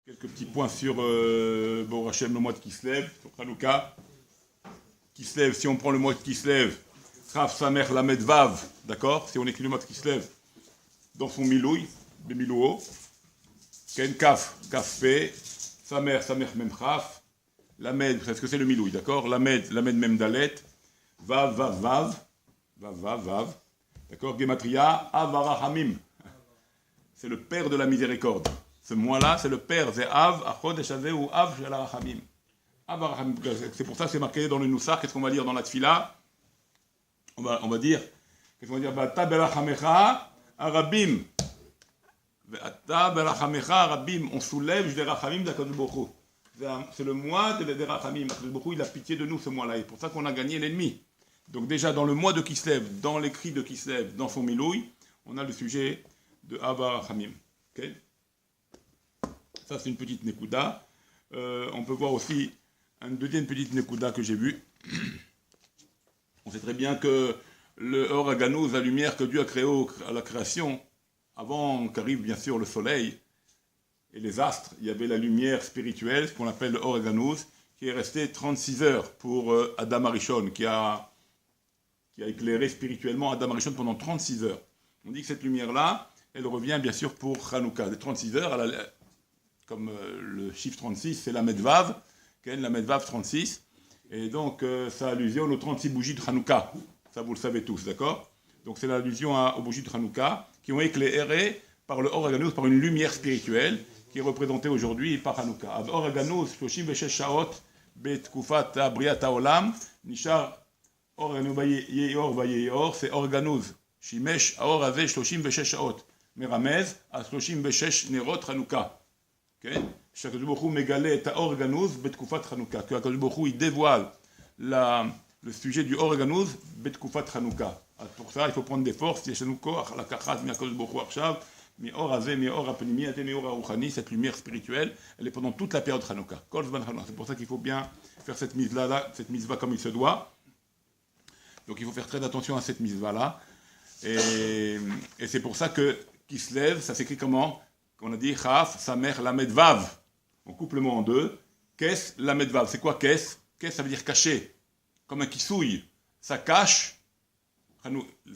Quelques petits points sur Bon Hachem, le mois de Kislev, sur Hanouka. Kislev, si on prend le mois de Kislev, Raf Samer Lamed Vav, d'accord? Si on écrit le mois de Kislev dans son milouï, Bemilouo, Ken Kaf, Kaf P, Samer, Samer Mem Raf, Lamed, c'est ce que c'est le milouï, d'accord? Lamed, Lamed Mem Dalet, Vav, Vav, Vav, Vav, Vav, Vav, d'accord? Gematria, Avarahamim, c'est le père de la miséricorde. Ce mois-là, c'est le père, c'est Av, Achod, Eshazeh ou Av, Shalarahamim. C'est pour ça que c'est marqué dans le Noussar. Qu'est-ce qu'on va dire dans la Tfila? On va dire, qu'est-ce qu'on va dire? Bata berachamecha arabim. Bata berachamecha arabim. On soulève des rachamim d'Akadosh Baruch Hu. C'est le mois des rachamim. Akadosh Baruch Hu, il a pitié de nous ce mois-là. Et c'est pour ça qu'on a gagné l'ennemi. Donc déjà, dans le mois de Kislev, dans l'écrit de Kislev, dans son milouï, on a le sujet de Ava Rachamim. Okay? Ça, c'est une petite Nekuda. On peut voir aussi une deuxième petite Nekuda que j'ai vue. On sait très bien que le Or Haganouz, la lumière que Dieu a créée à la création, avant qu'arrive bien sûr le soleil et les astres, il y avait la lumière spirituelle, ce qu'on appelle le Or Haganouz, qui est resté 36 heures pour Adam Arishon, qui a éclairé spirituellement Adam Arishon pendant 36 heures. On dit que cette lumière-là, elle revient bien sûr pour Hanouka. Les 36 heures, comme le chiffre 36, c'est la Medvav, la Medvav 36, et donc ça allusionne aux 36 bougies de Hanouka. Ça, vous le savez tous, d'accord? Donc c'est l'allusion aux bougies de Hanouka, qui ont éclairé par le Or Haganouz, par une lumière spirituelle, qui est représentée aujourd'hui par Hanouka. Or Haganouz, 36 shaot, betkufat briat haolam, nishar Or Haganouz yeor vayeor, c'est Or Haganouz. Shimesh Aor Azeh 36 shaot. Meramez à 36 nerot Hanouka. Qu'Akadosh Baruch Hu mégale et Or Haganouz betkufat Hanouka. Que Akadosh Baruch Hu il dévoile le sujet du Or Haganouz betkufat Hanouka. Pour ça, il faut prendre des forces. Yeshanu koach la kachat mi Akadosh Baruch Hu arshav mi Or Azeh mi Or apnimi ate mi Or haruchani. Cette lumière spirituelle, elle est pendant toute la période Hanouka. C'est pour ça qu'il faut bien faire cette mise-là, cette mise-va comme il se doit. Donc il faut faire très attention à cette mise-va-là. Et c'est pour ça que Kislev, ça s'écrit comment? On a dit Chaf, Samer, Lamed Vav. On coupe le mot en deux. Kes, Lamed Vav. C'est quoi Kes? Kes, ça veut dire cacher. Comme un kisouille. Ça cache.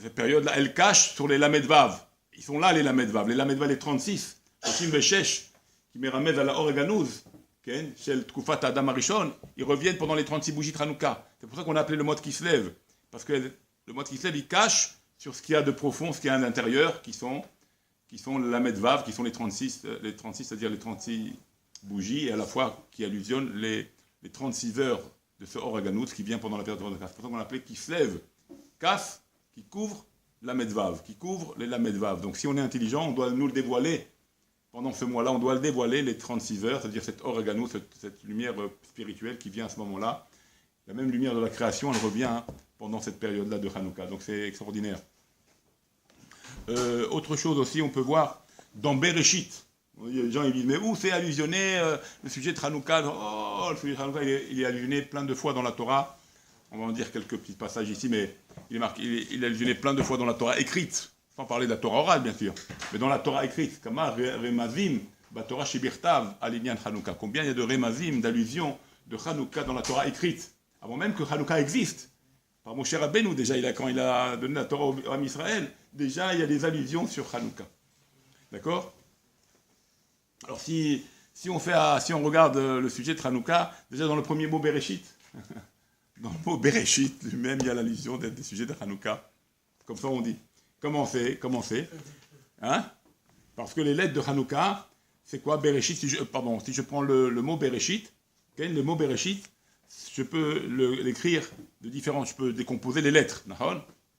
Cette période-là, elle cache sur les Lamed Vav. Ils sont là, les Lamed Vav. Les Lamed Vav, les 36. Oshim Veshesh, qui méramèdent à la Or Haganouz. Chez le Tkufat Adam Arishon. Ils reviennent pendant les 36 bougies de Hanouka. C'est pour ça qu'on a appelé le mot de Kislev. Parce que le mot de Kislev, il cache sur ce qu'il y a de profond, ce qu'il y a à l'intérieur, qui sont la Medvav, qui sont les 36, c'est-à-dire les 36 bougies, et à la fois qui allusionnent les 36 heures de ce Or Haganouz qui vient pendant la période de Hanouka. C'est pour ça qu'on l'appelait Kislev, Kaf, qui couvre la Medvav, qui couvre les Lamedvav. Donc si on est intelligent, on doit nous le dévoiler. Pendant ce mois-là, on doit le dévoiler, les 36 heures, c'est-à-dire cet Or Haganouz, cette lumière spirituelle qui vient à ce moment-là. La même lumière de la création, elle revient pendant cette période-là de Hanouka. Donc c'est extraordinaire. Autre chose aussi, on peut voir dans Bereshit. Les gens ils disent, mais où c'est allusionné le sujet de Hanouka? Oh, le sujet de Hanouka, il est allusionné plein de fois dans la Torah. On va en dire quelques petits passages ici, mais il est allusionné plein de fois dans la Torah écrite, sans parler de la Torah orale, bien sûr. Mais dans la Torah écrite, Kama Remazim, Torah Shibirtav, Alinyan Hanouka. Combien il y a de Remazim, d'allusions de Hanouka dans la Torah écrite, avant même que Hanouka existe. Par Moshe Rabbeinu, déjà, quand il a donné la Torah au Ham Israël, déjà, il y a des allusions sur Hanouka. D'accord? Alors, si on regarde le sujet de Hanouka, déjà dans le premier mot Bereshit, dans le mot Bereshit lui-même, il y a l'allusion des sujets de Hanouka. Comme ça, on dit. Comment c'est? Hein? Parce que les lettres de Hanouka, c'est quoi Bereshit? Si je prends le mot Bereshit, le mot Bereshit, je peux l'écrire de différentes. Je peux décomposer les lettres.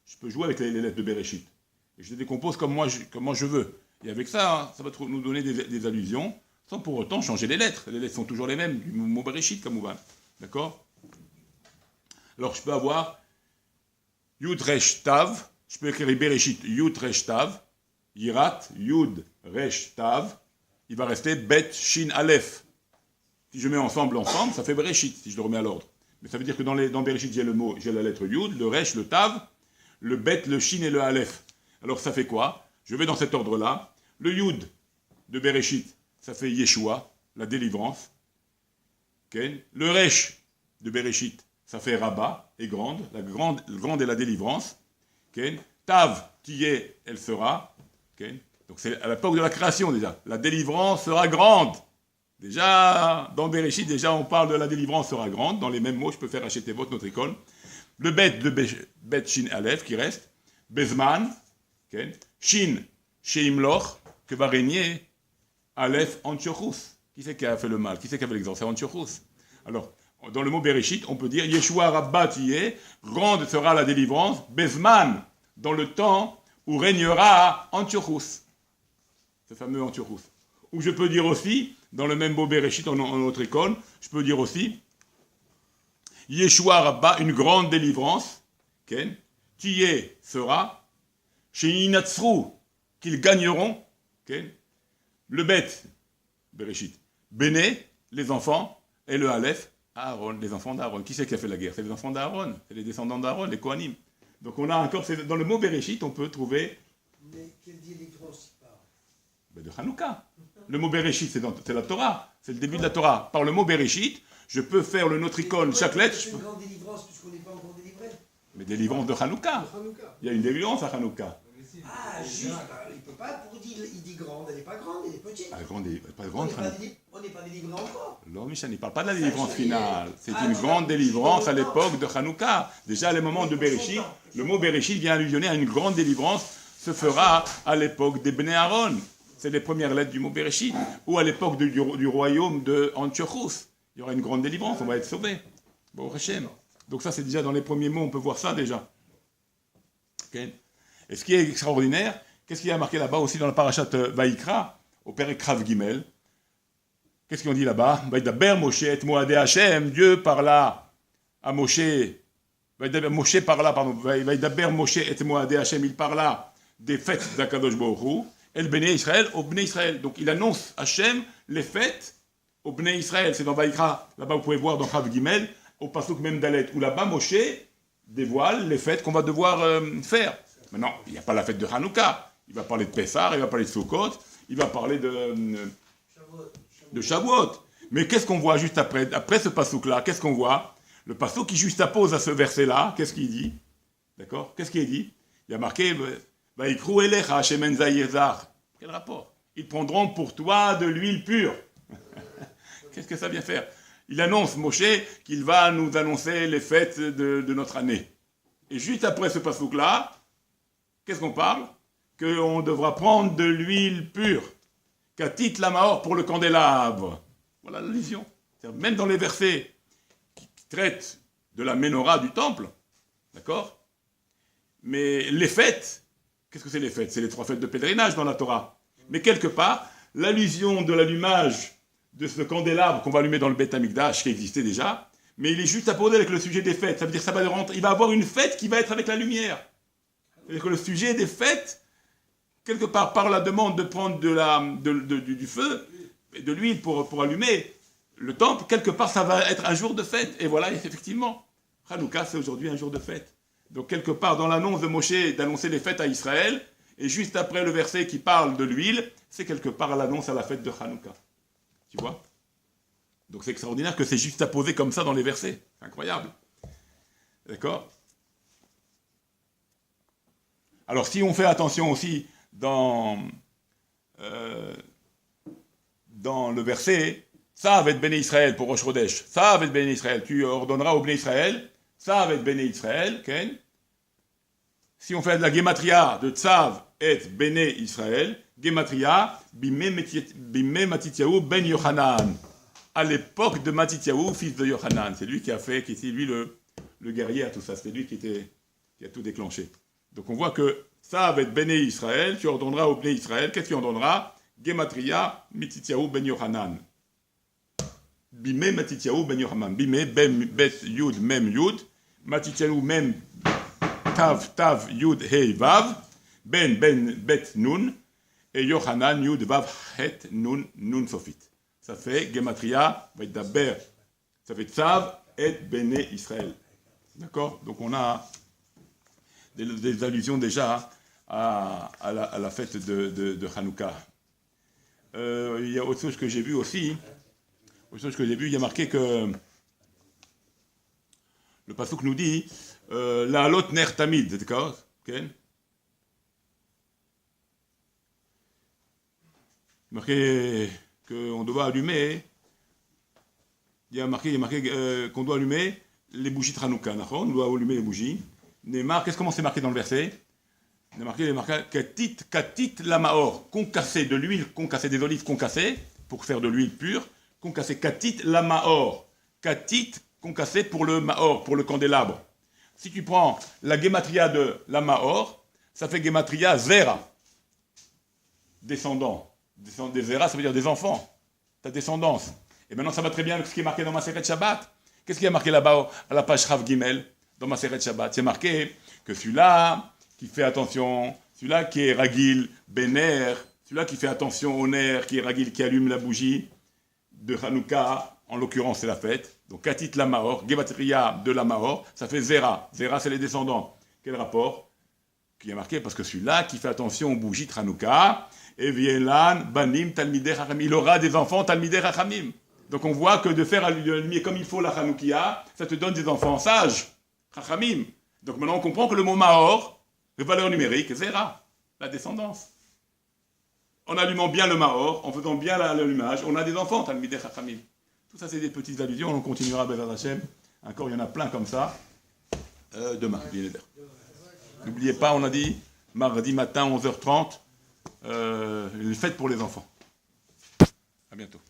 Je peux jouer avec les lettres de Bereshit. Et je les décompose comme moi je veux. Et avec ça, ça va nous donner des allusions, sans pour autant changer les lettres. Les lettres sont toujours les mêmes, du mot Bereshit, comme on va. D'accord? Alors je peux avoir Yud Resh Tav. Je peux écrire Bereshit Yud Resh Tav. Yirat Yud Resh Tav. Il va rester Bet Shin Aleph. Si je mets ensemble, ça fait Bereshit, si je le remets à l'ordre. Mais ça veut dire que dans Bereshit, j'ai la lettre Yud, le Resh, le Tav, le Bet, le Shin et le Aleph. Alors ça fait quoi? Je vais dans cet ordre-là. Le Yud de Bereshit, ça fait Yeshua. la délivrance. Okay. Le Resh de Bereshit, ça fait rabat et grande, grande est la délivrance. Okay. Tav, qui est, elle sera. Okay. Donc c'est à l'époque de la création déjà. La délivrance sera grande. Déjà, dans Bereshit, déjà on parle de la délivrance sera grande. Dans les mêmes mots, je peux faire acheter notre icône. Le Bet de Bet Shin Aleph qui reste. Bezman. Okay. Shin, Sheimloch, que va régner Aleph Antiochus. Qui c'est qui a fait le mal? Qui c'est qui a fait l'exemple? C'est Antiochus. Alors, dans le mot Bereshit, on peut dire Yeshua Rabba Tiyeh, grande sera la délivrance, Bezman, dans le temps où régnera Antiochus. Ce fameux Antiochus. Ou je peux dire aussi, dans le même mot Bereshit, en notre icône, je peux dire aussi Yeshua Rabba, une grande délivrance, okay. Tiyeh sera, chez Inatsru, qu'ils gagneront, okay. Le Bet, Bereshit, Béné, les enfants, et le Aleph, Aaron, les enfants d'Aaron. Qui c'est qui a fait la guerre? C'est les enfants d'Aaron, c'est les descendants d'Aaron, les Kohanim. Donc on a encore, dans le mot Bereshit, on peut trouver... Mais quelle délivrance il parle? Ben de Hanouka. Le mot Bereshit, c'est la Torah, c'est le début de la Torah. Par le mot Bereshit, je peux faire le notricon, chaque lettre... C'est une grande délivrance puisqu'on n'est pas encore délivré. Mais délivrance de Hanouka. Il y a une délivrance à Hanouka. Ah, juste, il ne peut pas, pour dire, il dit grande, elle n'est pas grande, elle est petite. Ah, grande, pas grande. On n'est pas délivré encore. Non, Michel, il ne parle pas de la délivrance finale. C'est une grande délivrance à l'époque de Hanouka. Déjà, à le moment de Bereshit, le mot Bereshit vient allusionner à une grande délivrance, se fera à l'époque des Bnei Aaron. C'est les premières lettres du mot Bereshit. Ou à l'époque du royaume de Antiochus. Il y aura une grande délivrance, on va être sauvés. Bon, Hachem. Donc ça, c'est déjà dans les premiers mots, on peut voir ça déjà. Okay. Et ce qui est extraordinaire, qu'est-ce qu'il y a marqué là-bas aussi dans la parashat Vaïkra, au Père Krav Gimel? Qu'est-ce qu'ils ont dit là-bas? Vaïdaber Moshe et Moadé Hashem, Dieu parla à Moshe, Moshe parla, pardon, Vaïdaber Moshe et Moadé Hashem, il parla des fêtes d'Akadosh Baruch Hu, El Bnei Israël, au Bnei Israël. Donc il annonce Hashem les fêtes au Bnei Israël. C'est dans Vaïkra, là-bas vous pouvez voir dans Krav Gimel, au Pasuk même d'Alet, où là-bas Moshe dévoile les fêtes qu'on va devoir faire. Maintenant, il n'y a pas la fête de Hanouka. Il va parler de Pessah, il va parler de Sukkot, il va parler de Shavuot. Mais qu'est-ce qu'on voit juste après? Après ce passouk-là, qu'est-ce qu'on voit? Le passouk qui juxtapose à ce verset-là, qu'est-ce qu'il dit? D'accord? Qu'est-ce qu'il dit? Il y a marqué Vaikru elecha shemen zahir zar. Quel rapport? Ils prendront pour toi de l'huile pure. Qu'est-ce que ça vient faire? Il annonce, Moshe, qu'il va nous annoncer les fêtes de notre année. Et juste après ce passouk-là, qu'est-ce qu'on parle? Qu'on devra prendre de l'huile pure. Katit la mahor pour le candélabre. Voilà l'allusion. Même dans les versets qui traitent de la menorah du temple, d'accord? Mais les fêtes, qu'est-ce que c'est les fêtes? C'est les 3 fêtes de pèlerinage dans la Torah. Mais quelque part, l'allusion de l'allumage de ce candélabre qu'on va allumer dans le Beth Amikdash, qui existait déjà, mais il est juste apposé avec le sujet des fêtes. Ça veut dire que il va avoir une fête qui va être avec la lumière. C'est-à-dire que le sujet des fêtes, quelque part par la demande de prendre du feu, et de l'huile pour allumer le temple, quelque part ça va être un jour de fête. Et voilà, effectivement, Hanouka c'est aujourd'hui un jour de fête. Donc quelque part dans l'annonce de Moshe d'annoncer les fêtes à Israël, et juste après le verset qui parle de l'huile, c'est quelque part l'annonce à la fête de Hanouka. Tu vois? Donc c'est extraordinaire que c'est juste apposé comme ça dans les versets. C'est incroyable. D'accord? Alors si on fait attention aussi dans le verset, ça va être béni Israël pour Rosh Chodesh, ça va être béni Israël, tu ordonneras au béni Israël, ça va être béni Israël, okay? Si on fait de la gématria de Tzav et béni Israël, gématria, bimé Matityahu ben Yochanan, à l'époque de Matityahu, fils de Yochanan, c'est lui qui a fait, qui était lui le guerrier à tout ça, c'est lui qui a tout déclenché. Donc on voit que ça va être béni Israël, tu ordonneras au béni Israël, qu'est-ce que tu ordonneras? Gematria, Matityahu ben Yochanan. Bimé Matityahu ben Yochanan. Bimé, bet yud, mem yud. Matityahu, mem tav yud, hei vav. Ben bet nun. Et Yochanan, yud, vav, het, nun sofit. Ça fait Gematria, va être d'abord. Ça fait tzav et béni Israël. D'accord? Donc on a des allusions déjà à la fête de Hanouka. Il y a autre chose que j'ai vu aussi, Autre chose que j'ai vu, il y a marqué que le pasuk nous dit la halot ner tamid, d'accord? Okay? Marqué qu'on doit allumer, il y a marqué qu'on doit allumer les bougies de Hanouka, on doit allumer les bougies. Qu'est-ce comment c'est marqué dans le verset? Il est marqué katit la maor, concassé de l'huile, concassé des olives concassées, pour faire de l'huile pure, concassé katit la maor, katit concassé pour le maor, pour le candélabre. Si tu prends la gematria de la maor, ça fait gematria zera, descendant. Des zera, ça veut dire des enfants, ta descendance. Et maintenant ça va très bien avec ce qui est marqué dans ma Maseret Shabbat. Qu'est-ce qui est marqué là-bas à la page Rav Gimel dans ma Maseret Shabbat? C'est marqué que celui-là qui fait attention, celui-là qui est Ragil, Bener, celui-là qui fait attention au nerf, qui est Ragil, qui allume la bougie de Hanouka, en l'occurrence c'est la fête. Donc Katit la Maor, Gematria de la Maor, ça fait Zera. Zera c'est les descendants. Quel rapport? Qui est marqué parce que celui-là qui fait attention aux bougies de Hanouka, Evielan, Banim, Talmidei Chachamim, il aura des enfants Talmidei Chachamim. Donc on voit que de faire allumer comme il faut la Hanoukia, ça te donne des enfants sages, Chachamim. Donc maintenant on comprend que le mot Maor, de valeur numérique, Zera, la descendance. En allumant bien le Maor, en faisant bien l'allumage, on a des enfants, Talmidei Chachamim. Tout ça, c'est des petites allusions, on continuera, Bezrat Hashem. Encore, il y en a plein comme ça. Demain, bien évidemment. N'oubliez pas, on a dit, mardi matin, 11h30, une fête pour les enfants. À bientôt.